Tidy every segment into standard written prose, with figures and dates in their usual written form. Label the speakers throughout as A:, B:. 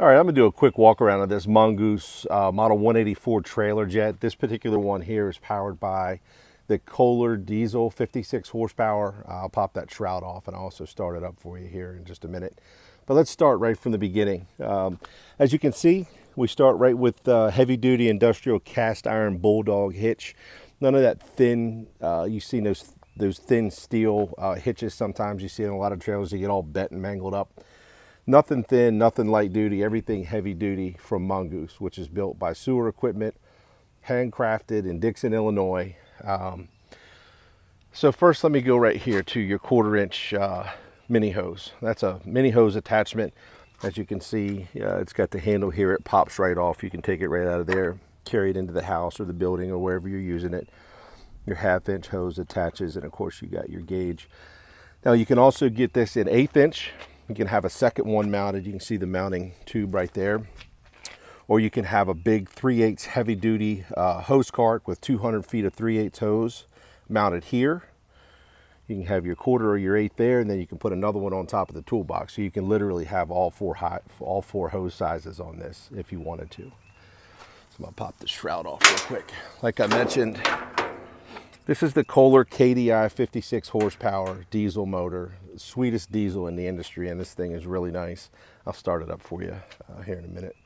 A: All right, I'm gonna do a quick walk around of this Mongoose Model 184 trailer jet. This particular one here is powered by the Kohler diesel, 56 horsepower. I'll pop that shroud off and I'll also start it up for you here in just a minute. But let's start right from the beginning. As you can see, we start right with heavy duty industrial cast iron Bulldog hitch. None of that thin, you've seen those thin steel hitches sometimes you see in a lot of trailers. They get all bent and mangled up. Nothing thin, nothing light duty, everything heavy duty from Mongoose, which is built by Sewer Equipment, handcrafted in Dixon, Illinois. So first let me go right here to your 1/4 inch mini hose. That's a mini hose attachment. As you can see, it's got the handle here. It pops right off. You can take it right out of there, carry it into the house or the building or wherever you're using it. Your 1/2 inch hose attaches, and of course you got your gauge. Now you can also get this in 1/8 inch. You can have a second one mounted. You can see the mounting tube right there. Or you can have a big 3/8 heavy duty hose cart with 200 feet of 3/8 hose mounted here. You can have your 1/4 or your 1/8 there, and then you can put another one on top of the toolbox. So you can literally have all four hose sizes on this if you wanted to. So I'm gonna pop the shroud off real quick. Like I mentioned, this is the Kohler KDI 56 horsepower diesel motor, sweetest diesel in the industry, and this thing is really nice. I'll start it up for you here in a minute.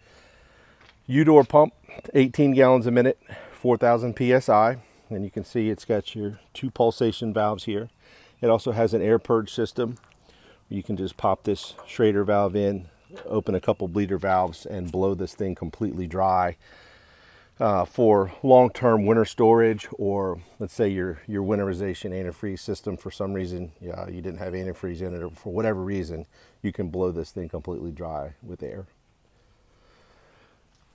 A: U-door pump, 18 gallons a minute, 4,000 PSI, and you can see it's got your 2 pulsation valves here. It also has an air purge system. You can just pop this Schrader valve in, open a couple bleeder valves, and blow this thing completely dry. For long-term winter storage, or let's say your winterization antifreeze system, for some reason you didn't have antifreeze in it, or for whatever reason, you can blow this thing completely dry with air.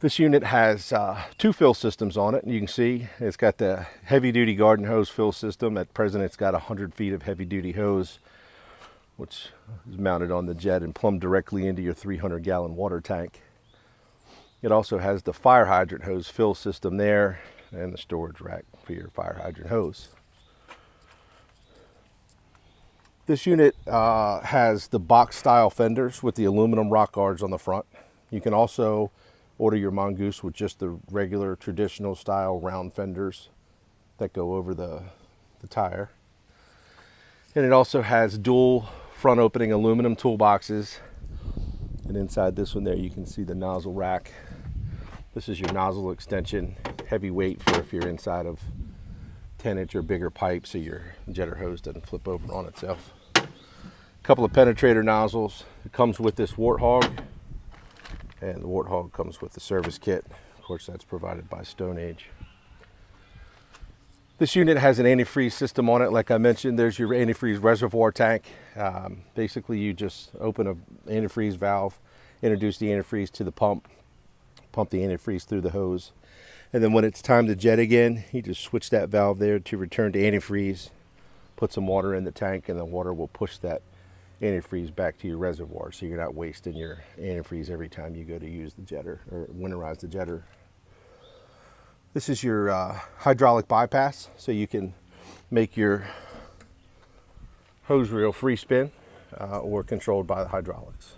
A: This unit has 2 fill systems on it, and you can see it's got the heavy-duty garden hose fill system. At present, it's got 100 feet of heavy-duty hose, which is mounted on the jet and plumbed directly into your 300-gallon water tank. It also has the fire hydrant hose fill system there and the storage rack for your fire hydrant hose. This unit has the box style fenders with the aluminum rock guards on the front. You can also order your Mongoose with just the regular traditional style round fenders that go over the tire. And it also has dual front opening aluminum toolboxes. And inside this one there, you can see the nozzle rack. This is your nozzle extension, heavy weight for if you're inside of 10-inch or bigger pipes so your jetter hose doesn't flip over on itself. A couple of penetrator nozzles. It comes with this Warthog, and the Warthog comes with the service kit. Of course, that's provided by Stone Age. This unit has an antifreeze system on it. Like I mentioned, there's your antifreeze reservoir tank. Basically, you just open an antifreeze valve, introduce the antifreeze to the pump the antifreeze through the hose, and then when it's time to jet again, you just switch that valve there to return to antifreeze, put some water in the tank, and the water will push that antifreeze back to your reservoir, so you're not wasting your antifreeze every time you go to use the jetter or winterize the jetter. This is your hydraulic bypass, so you can make your hose reel free spin or controlled by the hydraulics.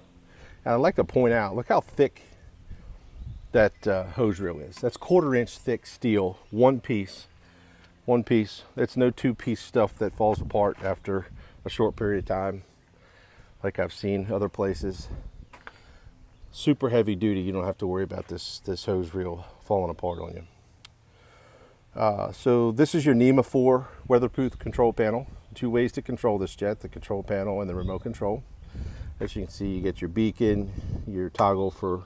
A: And I'd like to point out, look how thick that hose reel is. That's 1/4 inch thick steel, one piece. It's no 2-piece stuff that falls apart after a short period of time, like I've seen other places. Super heavy duty. You don't have to worry about this hose reel falling apart on you. So this is your NEMA 4 weatherproof control panel. 2 ways to control this jet: the control panel and the remote control. As you can see, you get your beacon, your toggle for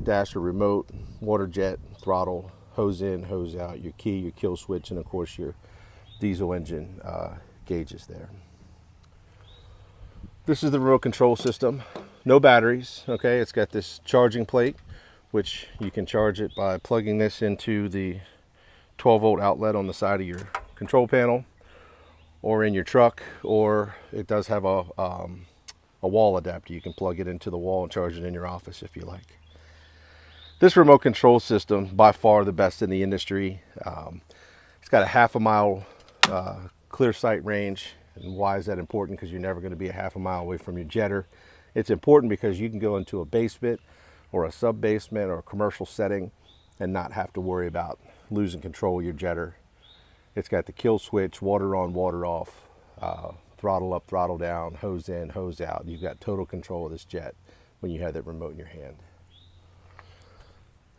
A: dash or remote, water jet, throttle, hose in, hose out, your key, your kill switch, and of course your diesel engine gauges there. This is the remote control system. No batteries, okay? It's got this charging plate, which you can charge it by plugging this into the 12-volt outlet on the side of your control panel or in your truck, or it does have a wall adapter. You can plug it into the wall and charge it in your office if you like. This remote control system, by far the best in the industry. It's got a 1/2 mile clear sight range. And why is that important? Because you're never going to be a 1/2 mile away from your jetter. It's important because you can go into a basement or a sub basement or a commercial setting and not have to worry about losing control of your jetter. It's got the kill switch, water on, water off, throttle up, throttle down, hose in, hose out. You've got total control of this jet when you have that remote in your hand.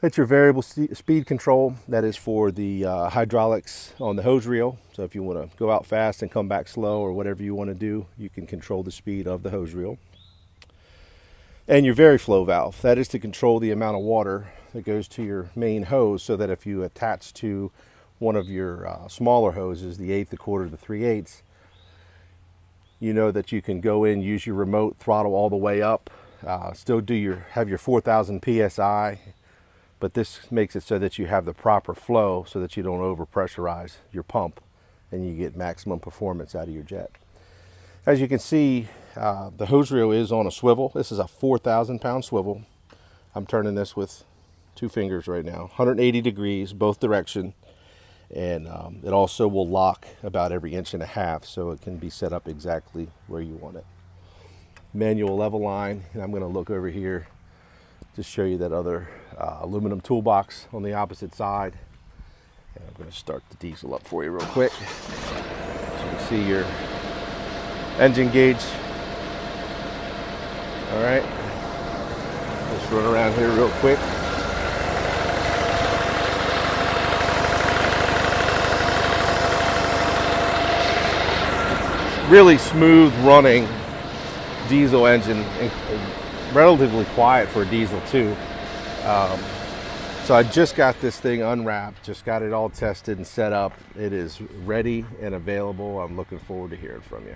A: It's your variable speed control. That is for the hydraulics on the hose reel. So if you want to go out fast and come back slow or whatever you want to do, you can control the speed of the hose reel. And your VariFlow valve. That is to control the amount of water that goes to your main hose, so that if you attach to one of your smaller hoses, the 1/8, the 1/4, the 3/8, you know that you can go in, use your remote, throttle all the way up, still have your 4,000 PSI, but this makes it so that you have the proper flow so that you don't over pressurize your pump and you get maximum performance out of your jet. As you can see, the hose reel is on a swivel. This is a 4,000 pound swivel. I'm turning this with 2 fingers right now, 180 degrees, both direction. And it also will lock about every 1.5 inches, so it can be set up exactly where you want it. Manual level line, and I'm going to look over here to show you that other aluminum toolbox on the opposite side. And I'm going to start the diesel up for you real quick, so you can see your engine gauge. All right, let's run around here real quick. Really smooth running diesel engine, and relatively quiet for a diesel too. So I just got this thing unwrapped, just got it all tested and set up. It is ready and available. I'm looking forward to hearing from you.